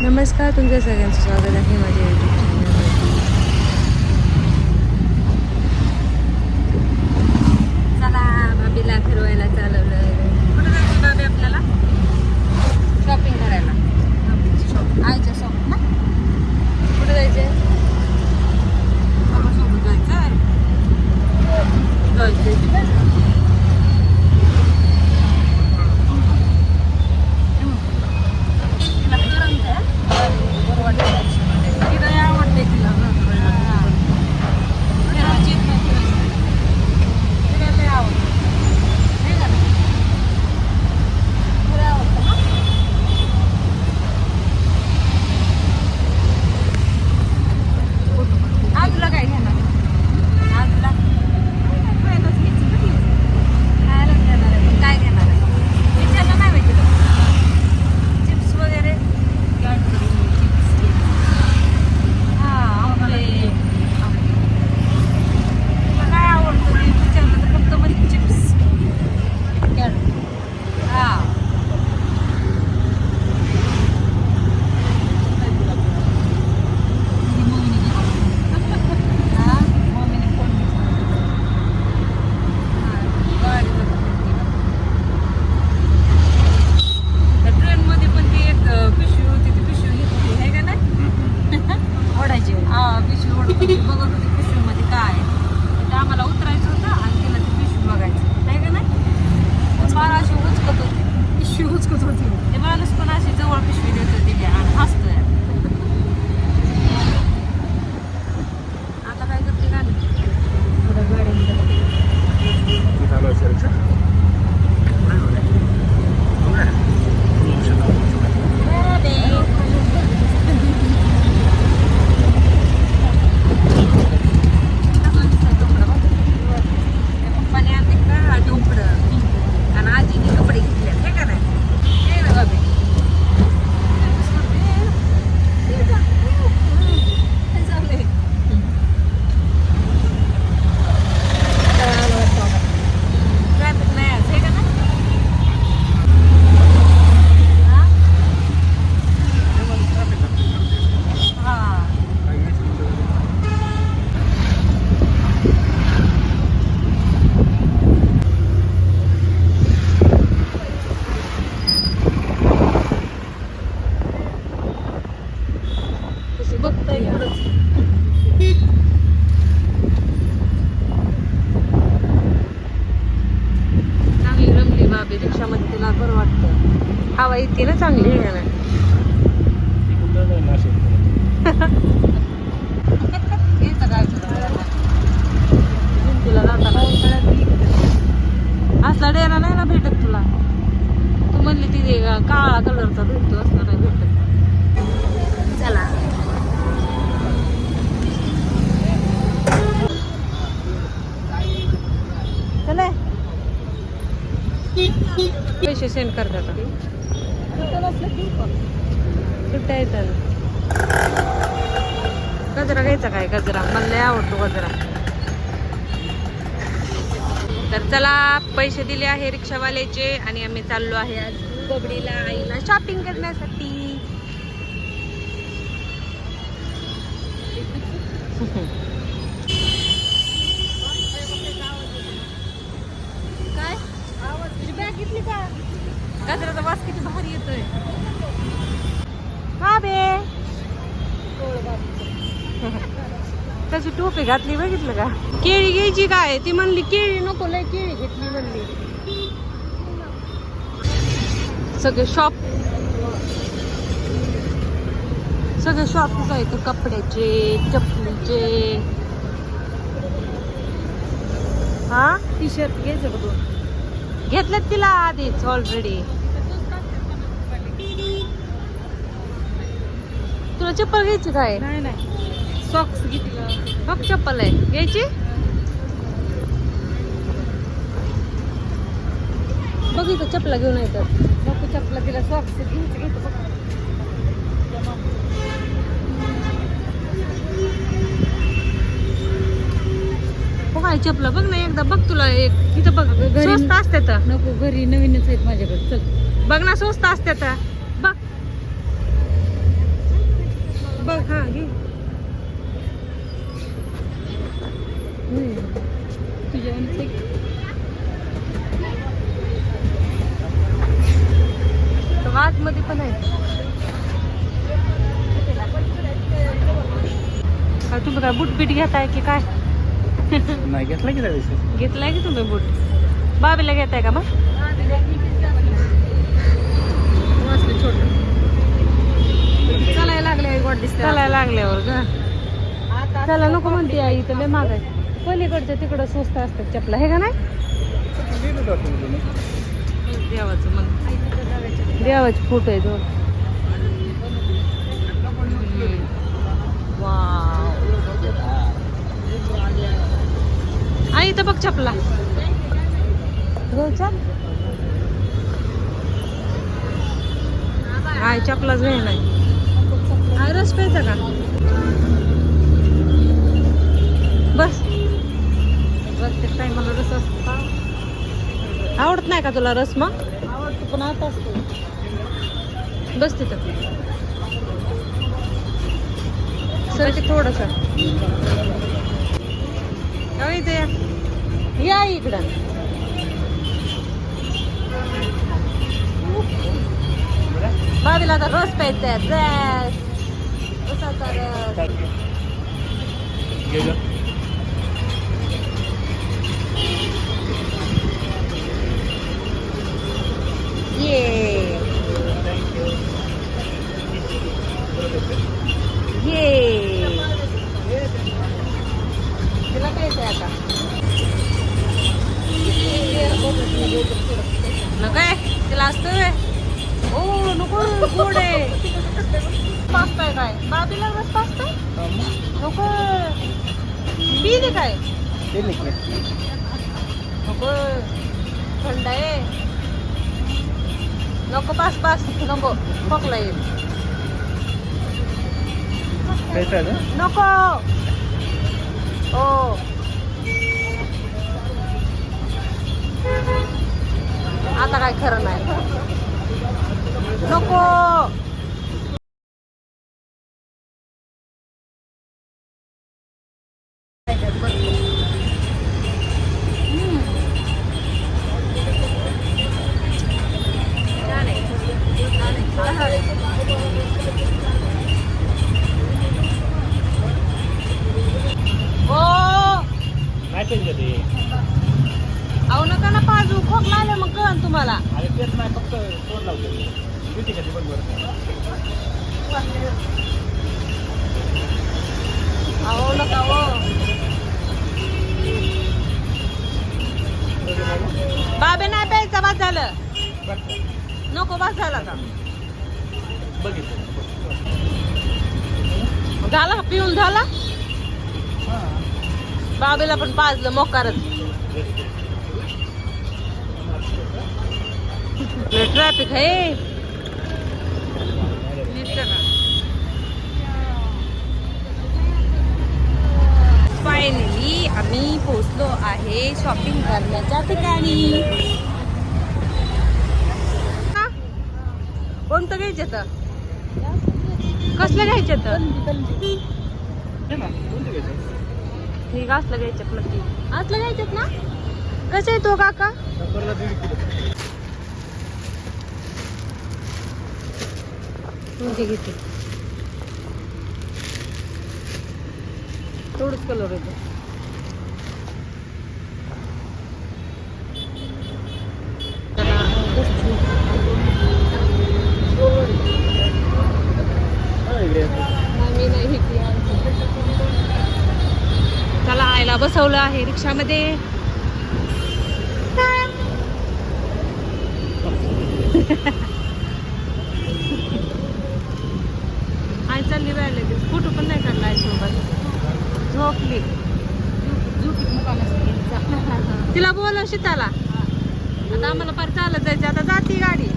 नमस्कार, तुमच्या सगळ्यांचं स्वागत आहे माझ्या यूट्यूब चॅनलवरती. चला बाबीला फिरवायला चालवलं. कुठं जायचं बाबी आपल्याला? शॉपिंग करायला. आईच्या शॉप ना. कुठं जायचंय? सोबत जायचंय. रिक्षामध्ये तिला बरं वाटतं. हवा इतकी ना चांगली आहे ना. असला डेरा नाही ना भेटत तुला. तू म्हणली ती काळा कलरचा भेटतो, असला नाही भेटत. चला चला पैसे सेंड करतात. सुट्ट्या येतात. गजरा घ्यायचा काय? गजरा मला लय आवडतो गजरा. तर चला, पैसे दिले आहे रिक्षावाल्याचे आणि आम्ही चाललो आहे आज कोबडीला आईला शॉपिंग करण्यासाठी. काय बॅग घेतली का? गजराचा वास किती भारी येतोय. हा बे त्याची टोपी घातली, बघितलं का? केळी घ्यायची काय? ती म्हणली केळी नको, लय केळी घेतली म्हणली. सगळे शॉप आहेत, कपड्याचे, चपलीचे. हा टी शर्ट घ्यायचं का? दोन घेतलेत तिला आधीच ऑलरेडी. तुला चप्पल घ्यायची काय? नाही सॉक्स घेतलं. बघ चप्पल आहे घ्यायची. बघ इथं चपला घेऊन येतात. बघ चपला तिला सॉक्स घ्यायचं. काय चपला बघ ना एकदा. बघ तुला एक इथं बघ, स्वस्त असतात. नको, घरी नवीनच आहेत माझ्याकडे. चल बघ ना, स्वस्त असतात. बघ तुम्ही काय बूट बीट घेताय की काय? नाही घेतला की त्याविषयी. घेतलाय की तुम्ही बूट? बाबीला घेताय का मग? छोट चालायला लागले गोड दिसत. चालायला लागल्यावर ग त्याला नको म्हणते आई तर लय महाग आहे. पलीकडच्या तिकडं स्वस्त असतात चपला हे का नाही? देवाचं मग देवाचे फोटो आहे दोन. आई इथं बघ चपला चल. आई चपलाच घे नाही. आई रस प्यायचा का? बस बस ते काय मला रस असतो. आवडत नाही का तुला रस? मग आवडतो पण आता असतो. बस तिथं सर ते थोडस इथे या इकडं. बाबीला आता रस प्यायचा रस. उसाचा रस. ये ये तिला प्यायचंय आता. काय तिला असतं ओ नको गोड आहे. पाचताय काय बाबीला रस पाचताय नको पी दे काय नको थंड आहे नको. पाच पाच नको खोकला येईल नको. ओ आता काय खरं नाही नको. अहो नका ना पाजू खोकला आले मग कळन तुम्हाला. अहो नका हो बाबे नाही प्यायचा. बस झालं नको. बस झाला का झाला पिऊन झाला. बाबेला पण पाजलं मोकारच. ट्रॅफिक आहे. फायनली आम्ही पोहोचलो आहे शॉपिंग करण्याच्या ठिकाणी. कोणतं घ्यायचं तर कसलं घ्यायचं तर ठीक असलं घ्यायच्यात नक्की. असलं घ्यायच्यात ना. कसं आहे तो काका? घेते थोडंच कलर येतो. त्याला आयला बसवलं आहे रिक्षामध्ये. आई चालली राहिले फोटो पण नाही काढला आई सोबत. झोपली तिला बोलव शीताला. आता आम्हाला पार चालत जायचं. आता जाती गाडी.